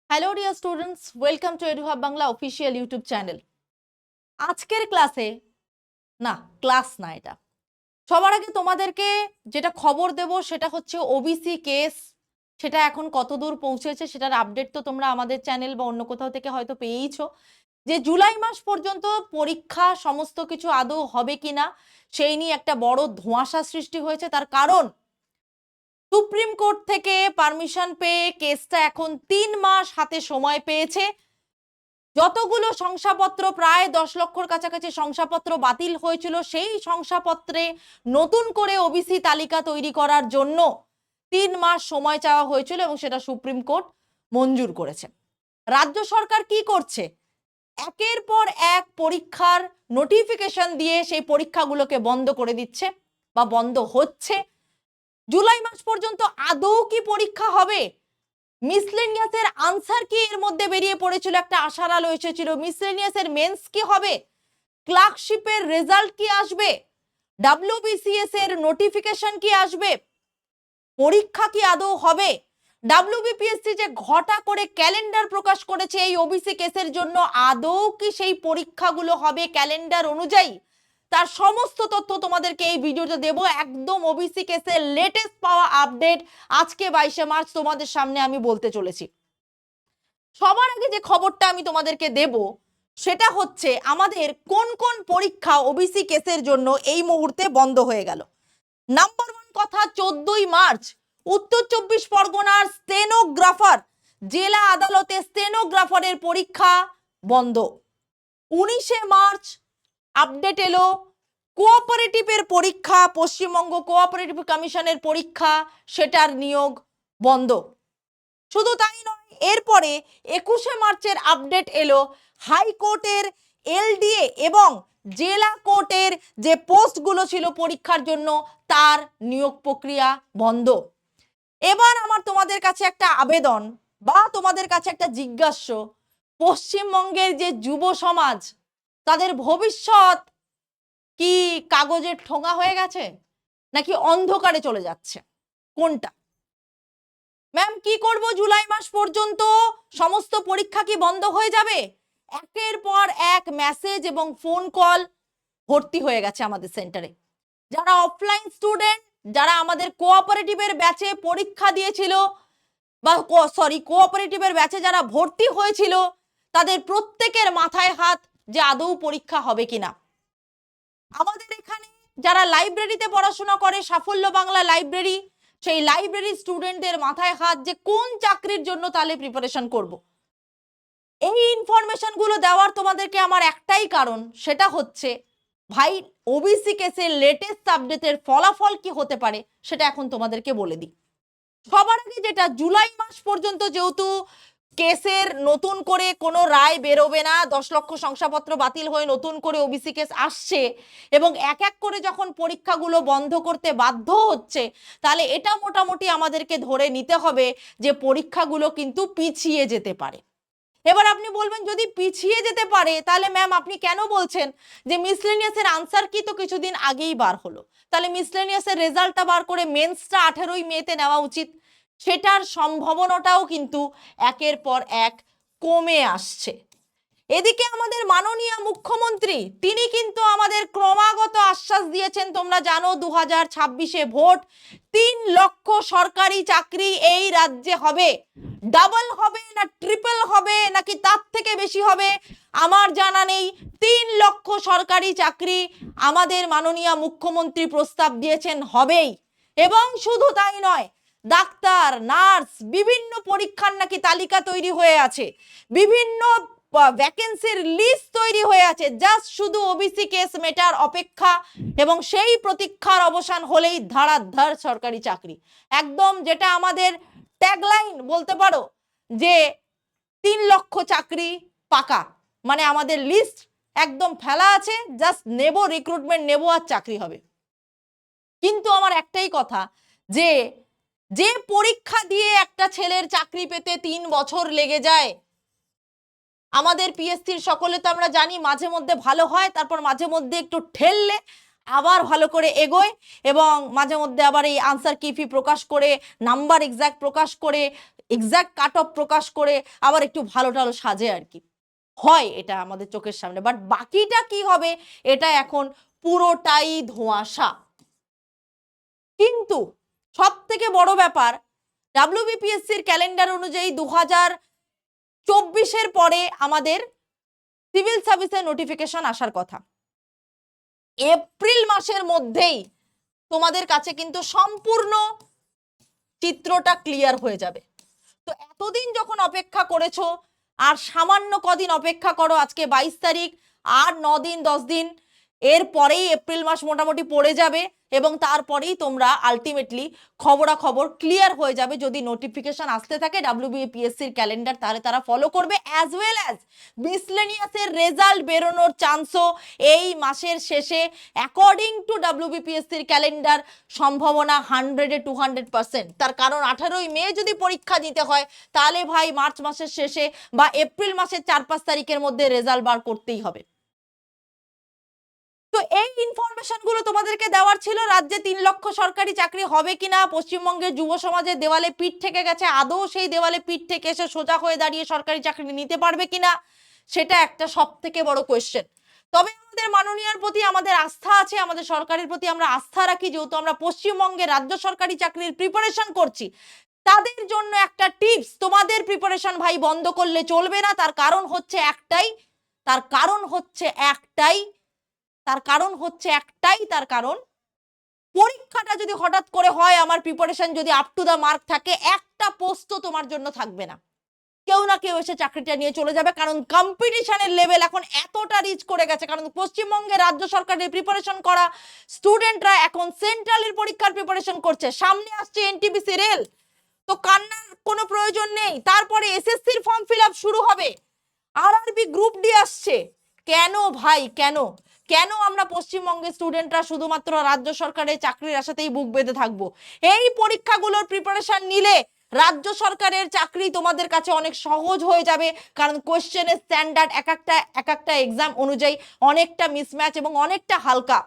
Hello dear students, welcome to এডুহাব Bangla official YouTube channel. আজকের ক্লাসে class না, এটা সবার আগে তোমাদেরকে যেটা খবর দেব সেটা হচ্ছে ওবিসি কেস। সেটা এখন কতদূর পৌঁছেছে সেটার আপডেট তো তোমরা আমাদের চ্যানেল বা অন্য কোথাও থেকে হয়তো পেয়েইছো। যে জুলাই মাস পর্যন্ত পরীক্ষা সমস্ত কিছু আদৌ হবে কিনা সেই নিয়ে একটা বড় ধোঁয়াশা সৃষ্টি হয়েছে। তার কারণ সুপ্রিম কোর্ট থেকে পারমিশন পেয়ে কেসটা এখন 3 মাস হাতে সময় পেয়েছে। যতগুলো শংসাপত্র, প্রায় 10 লক্ষর কাছাকাছি শংসাপত্র বাতিল হয়েছিল, সেই শংসাপত্রে নতুন করে ওবিসি তালিকা তৈরি করার জন্য 3 মাস সময় চাওয়া হয়েছিল এবং সেটা সুপ্রিম কোর্ট মঞ্জুর করেছে। রাজ্য সরকার কি করছে? একের পর এক পরীক্ষার নোটিফিকেশন দিয়ে সেই পরীক্ষাগুলোকে বন্ধ করে দিচ্ছে বা বন্ধ হচ্ছে। জুলাই মাস পর্যন্ত আদৌ কি পরীক্ষা হবে? মিসলেনিয়াসের আনসার কি এর মধ্যে বেরিয়ে পড়েছিল, একটা আশার আলো এসেছিল। মিসলেনিয়াসের মেন্স কি হবে? ক্লার্কশিপের রেজাল্ট কি আসবে? ডাব্লিউবিসিএস এর নোটিফিকেশন কি আসবে? পরীক্ষা কি আদৌ হবে? ডাব্লিউবিপিএসসি যে ঘটা করে ক্যালেন্ডার প্রকাশ করেছে এই ওবিসি কেসের জন্য, আদৌ কি সেই পরীক্ষাগুলো হবে ক্যালেন্ডার অনুযায়ী? তার সমস্ত তথ্য তোমাদেরকে এই ভিডিওতে দেব। একদম ওবিসি কেসের লেটেস্ট পাওয়া আপডেট আজকে 22শে মার্চ তোমাদের সামনে আমি বলতে চলেছি। সবার আগে যে খবরটা আমি তোমাদেরকে দেব সেটা হচ্ছে আমাদের কোন কোন পরীক্ষা ওবিসি কেসের জন্য এই মুহূর্তে বন্ধ হয়ে গেল। নাম্বার 1 কথা, 14ই মার্চ উত্তর 24 পরগনার স্টেনোগ্রাফার, জেলা আদালতে স্টেনোগ্রাফারের পরীক্ষা বন্ধ। 19শে মার্চ আপডেট এলো, কোঅপারেটিভের পরীক্ষা, পশ্চিমবঙ্গ কোঅপারেটিভ কমিশনের পরীক্ষা, সেটার নিয়োগ বন্ধ। শুধু তাই নয়, এরপরে 21শে মার্চের আপডেট এলো, হাইকোর্টের এলডিএ এবং জেলা কোর্টের যে পোস্টগুলো ছিল পরীক্ষার জন্য তার নিয়োগ প্রক্রিয়া বন্ধ। এবার আমার তোমাদের কাছে একটা আবেদন বা তোমাদের কাছে একটা জিজ্ঞাস্য, পশ্চিমবঙ্গের যে যুব সমাজ, তাদের ভবিষ্যৎ কি কাগজের ঠোঙা হয়ে গেছে নাকি অন্ধকারে চলে যাচ্ছে? কোনটা? ম্যাম কি করব? জুলাই মাস পর্যন্ত সমস্ত পরীক্ষা কি বন্ধ হয়ে যাবে? একের পর এক মেসেজ এবং ফোন কল ভর্তি হয়ে গেছে আমাদের সেন্টারে। যারা অফলাইন স্টুডেন্ট, যারা আমাদের কোঅপারেটিভের ব্যাচে পরীক্ষা দিয়েছিল বা কোঅপারেটিভের ব্যাচে যারা ভর্তি হয়েছিল, তাদের প্রত্যেকের মাথায় হাত যে আদৌ পরীক্ষা হবে কিনা। আমাদের এখানে যারা লাইব্রেরিতে পড়াশোনা করে, সাফল্য বাংলা লাইব্রেরি, সেই লাইব্রেরি স্টুডেন্টদের মাথায় হাত যে কোন চাকরির জন্য তাহলে প্রিপারেশন করব। এই ইনফরমেশন গুলো দেওয়ার তোমাদেরকে আমার একটাই কারণ, সেটা হচ্ছে ভাই ওবিসি কেসের লেটেস্ট আপডেটের ফলাফল কি হতে পারে সেটা এখন তোমাদেরকে বলে দিই। সবার আগে যেটা, জুলাই মাস পর্যন্ত যেহেতু কেসের নতুন করে কোনো রায় বেরোবে না, 10 লক্ষ শংসাপত্র বাতিল হয়ে নতুন করে ওবিসি কেস আসছে এবং এক এক করে যখন পরীক্ষাগুলো বন্ধ করতে বাধ্য হচ্ছে, তাহলে এটা মোটামুটি আমাদেরকে ধরে নিতে হবে যে পরীক্ষাগুলো কিন্তু পিছিয়ে যেতে পারে। এবার আপনি বলবেন যদি পিছিয়ে যেতে পারে তাহলে ম্যাম আপনি কেন বলছেন যে মিসলেনিয়াসের আনসার কি তো কিছুদিন আগেই বার হলো, তাহলে মিসলেনিয়াসের রেজাল্টটা বার করে মেন্সটা 18ই মেতে নেওয়া উচিত। সেটার সম্ভাবনাটাও কিন্তু একের পর এক কমে আসছে। এদিকে আমাদের মাননীয় মুখ্যমন্ত্রী, তিনি কিন্তু আমাদের ক্রমাগত আশ্বাস দিয়েছেন, তোমরা জানো 2026-এ ভোট, 3 লক্ষ সরকারি চাকরি এই রাজ্যে হবে। ডাবল হবে না ট্রিপল হবে নাকি তার থেকে বেশি হবে আমার জানা নেই, 3 লক্ষ সরকারি চাকরি আমাদের মাননীয় মুখ্যমন্ত্রী প্রস্তাব দিয়েছেন হবেই। এবং শুধু তাই নয়, ডাক্তার, নার্স, বিভিন্ন পরীক্ষার নাকি তালিকা তৈরি হয়ে আছে, বিভিন্ন ভ্যাকেন্সির লিস্ট তৈরি হয়ে আছে, জাস্ট শুধু ওবিসি কেস মেটার অপেক্ষা এবং সেই প্রতীক্ষার অবসান হলেই ধারাধার সরকারি চাকরি। একদম যেটা আমাদের ট্যাগলাইন বলতে পারো যে 3 লক্ষ চাকরি পাকা, মানে আমাদের লিস্ট একদম ফেলা আছে, জাস্ট নেব, রিক্রুটমেন্ট নেব আর চাকরি হবে। কিন্তু আমার একটাই কথা, যে যে পরীক্ষা দিয়ে একটা ছেলের চাকরি পেতে 3 বছর লেগে যায়, আমাদের পিএসসির সকলে তো আমরা জানি মাঝে মধ্যে ভালো হয়, তারপর মাঝে মধ্যে একটু ঠেললে আবার ভালো করে এগোয় এবং মাঝে মধ্যে আবার এই আনসার কিফি প্রকাশ করে, নাম্বার এক্সাক্ট প্রকাশ করে এক্সাক্ট কাট অফ প্রকাশ করে আবার একটু ভালো টালো সাজে আর কি, হয় এটা আমাদের চোখের সামনে, বাট বাকিটা কি হবে এটা এখন পুরোটাই ধোঁয়াশা। কিন্তু সব থেকে বড় ব্যাপার, ডাব্লিউবিপিএসসির ক্যালেন্ডার অনুযায়ী 2024-এর পরে আমাদের সিভিল সার্ভিসের নোটিফিকেশন আসার কথা। এপ্রিল মাসের মধ্যেই তোমাদের কাছে কিন্তু সম্পূর্ণ চিত্রটা ক্লিয়ার হয়ে যাবে। তো এতদিন যখন অপেক্ষা করেছো, আর সামান্য কদিন অপেক্ষা করো, আজকে 22 তারিখ, আর 9 দিন 10 দিন, এরপরেই এপ্রিল মাস মোটামুটি পড়ে যাবে এবং তারপরেই তোমরা আলটিমেটলি খবরাখবর ক্লিয়ার হয়ে যাবে। যদি নোটিফিকেশন আসতে থাকে ডাব্লিউবিপিএসসির ক্যালেন্ডার, তাহলে তারা ফলো করবে, অ্যাজ ওয়েল অ্যাজ মিসলেনিয়াসের রেজাল্ট বেরোনোর চান্সও এই মাসের শেষে অ্যাকর্ডিং টু ডাব্লিউবিপিএসসির ক্যালেন্ডার সম্ভাবনা 100-200%। তার কারণ 18ই মে যদি পরীক্ষা দিতে হয় তাহলে ভাই মার্চ মাসের শেষে বা এপ্রিল মাসের 4-5 তারিখের মধ্যে রেজাল্ট বার করতেই হবে। তো এই ইনফরমেশন গুলো তোমাদেরকে দেওয়ার ছিল। রাজ্যে 3 লক্ষ সরকারি চাকরি হবে কিনা, পশ্চিমবঙ্গের যুব সমাজের দেওয়ালে পিঠ থেকে গেছে, আদৌ সেই দেওয়ালে পিঠ থেকে এসে সোজা হয়ে দাঁড়িয়ে সরকারি চাকরি নিতে পারবে কিনা, সেটা একটা সব থেকে বড় কোয়েশ্চেন। তবে আমাদের মাননীয়ার প্রতি আমাদের আস্থা আছে, আমাদের সরকারের প্রতি আমরা আস্থা রাখি, যেহেতু আমরা পশ্চিমবঙ্গে রাজ্য সরকারি চাকরির প্রিপারেশন করছি। তাদের জন্য একটা টিপস, তোমাদের প্রিপারেশন ভাই বন্ধ করলে চলবে না। তার কারণ হচ্ছে একটাই, তার কারণ পরীক্ষাটা যদি হঠাৎ করে হয়, আমার প্রিপারেশন যদি আপ টু দা মার্ক থাকে, একটা পোস্ট তোমার জন্য থাকবে না, কেউ না কেউ এসে চাকরিটা নিয়ে চলে যাবে। কারণ কম্পিটিশনের লেভেল এখন এতটা রিচ করে গেছে, কারণ পশ্চিমবঙ্গে রাজ্য সরকারের প্রিপারেশন করা স্টুডেন্টরা এখন সেন্ট্রালের পরীক্ষার প্রিপারেশন করছে। সামনে আসছে এনটিপিসি রেল, তো কান্নার কোনো প্রয়োজন নেই। তারপরে এসএসসির ফর্ম ফিল আপ শুরু হবে, আরআরবি গ্রুপ ডি আসছে। কেন ভাই, কেন আমরা পশ্চিমবঙ্গের স্টুডেন্টরা শুধুমাত্র রাজ্য সরকারের চাকরির আশাতেই বুক বেঁধে থাকবো? এই পরীক্ষাগুলোর প্রিপারেশন নিলে রাজ্য সরকারের চাকরি তোমাদের কাছে অনেক সহজ হয়ে যাবে, কারণ কোশ্চেনের স্ট্যান্ডার্ড এক একটা এক্সাম অনুযায়ী অনেকটা মিসম্যাচ এবং অনেকটা হালকা।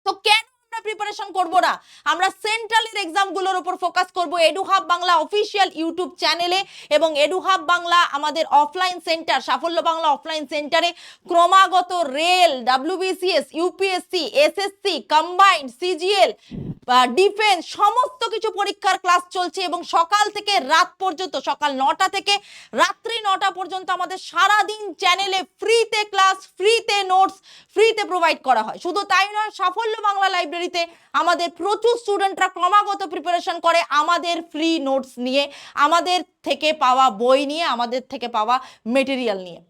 তো কেন প্রিপারেশন করব না? আমরা সেন্ট্রালের এক্সামগুলোর উপর ফোকাস করব এডুহাব বাংলা অফিসিয়াল ইউটিউব চ্যানেলে, এবং এডুহাব বাংলা আমাদের অফলাইন সেন্টার সাফল্য বাংলা অফলাইন সেন্টারে ক্রমাগত rail, WBCS, UPSC, SSC, combined, CGL, defence সমস্ত কিছু পরীক্ষার ক্লাস চলছে, এবং সকাল থেকে রাত পর্যন্ত, সকাল 9টা থেকে রাত্রি 9টা পর্যন্ত আমাদের সারাদিন চ্যানেলে ফ্রিতে ক্লাস, ফ্রিতে নোটস, ফ্রিতে প্রোভাইড করা হয়। শুধু তাই নয়, সাফল্য বাংলা লাইব্রেরিতে আমাদের প্রচুর স্টুডেন্টরা ক্রমাগত প্রিপারেশন করে আমাদের ফ্রি নোটস নিয়ে, আমাদের থেকে পাওয়া বই নিয়ে, আমাদের থেকে পাওয়া মেটেরিয়াল নিয়ে।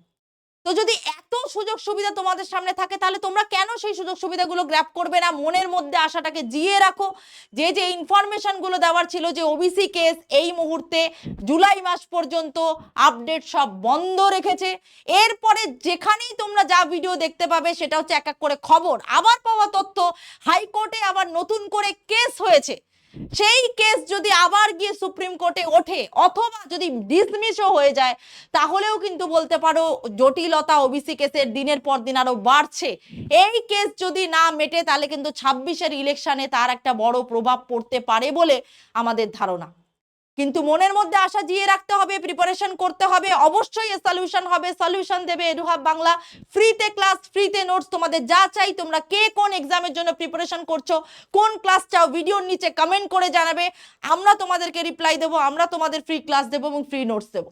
তো যদি এত সুযোগ সুবিধা তোমাদের সামনে থাকে, তাহলে তোমরা কেন সেই সুযোগ সুবিধাগুলো গ্র্যাব করবে না? মনের মধ্যে আশাটাকে জিয়ে রাখো। যে ইনফরমেশনগুলো দেওয়ার ছিল, যে ওবিসি কেস এই মুহূর্তে জুলাই মাস পর্যন্ত আপডেট সব বন্ধ রেখেছে। এরপরে যেখানেই তোমরা যা ভিডিও দেখতে পাবে সেটা হচ্ছে এক এক করে খবর, আবার পাওয়া তথ্য। হাইকোর্টে আবার নতুন করে কেস হয়েছে, সেই কেস যদি আবার গিয়ে সুপ্রিম কোর্টে ওঠে অথবা যদি ডিসমিসও হয়ে যায়, তাহলেও কিন্তু বলতে পারো জটিলতা ওবিসি কেসের দিনের পর দিন আরো বাড়ছে। এই কেস যদি না মেটে, তাহলে কিন্তু 26-এর ইলেকশনে তার একটা বড় প্রভাব পড়তে পারে বলে আমাদের ধারণা। কিন্তু মনের মধ্যে আশা জিয়ে রাখতে হবে, প্রিপারেশন করতে হবে, অবশ্যই সলিউশন হবে। সলিউশন দেবে এডুহাব বাংলা, ফ্রিতে ক্লাস, ফ্রিতে নোটস। তোমাদের যা চাই, তোমরা কে কোন এক্সামের জন্য প্রিপারেশন করছো, কোন ক্লাস চাও, ভিডিওর নিচে কমেন্ট করে জানাবে। আমরা তোমাদেরকে রিপ্লাই দেবো, আমরা তোমাদের ফ্রি ক্লাস দেবো এবং ফ্রি নোটস দেবো।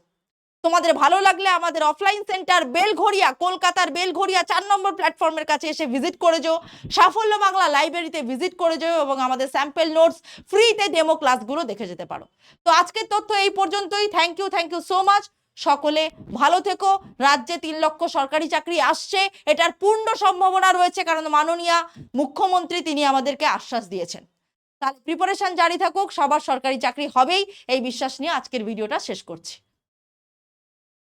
তোমাদের ভালো লাগলে আমাদের অফলাইন সেন্টার বেলঘড়িয়া, কলকাতার বেলঘড়িয়া 4 নম্বর প্ল্যাটফর্মের কাছে এসে ভিজিট করে যাও, সাফল্য বাংলা লাইব্রেরিতে ভিজিট করে যাও এবং আমাদের স্যাম্পল নোটস, ফ্রিতে ডেমো ক্লাসগুলো দেখে যেতে পারো। তো আজকের তথ্য এই পর্যন্তই। Thank you so much. সকলে ভালো থেকো। রাজ্যে 3 লক্ষ সরকারি চাকরি আসছে, এটার পূর্ণ সম্ভাবনা রয়েছে, কারণ মাননীয় মুখ্যমন্ত্রী তিনি আমাদেরকে আশ্বাস দিয়েছেন। তাহলে প্রিপারেশন জারি থাকুক, সবার সরকারি চাকরি হবেই, এই বিশ্বাস নিয়ে আজকের ভিডিওটা শেষ করছি।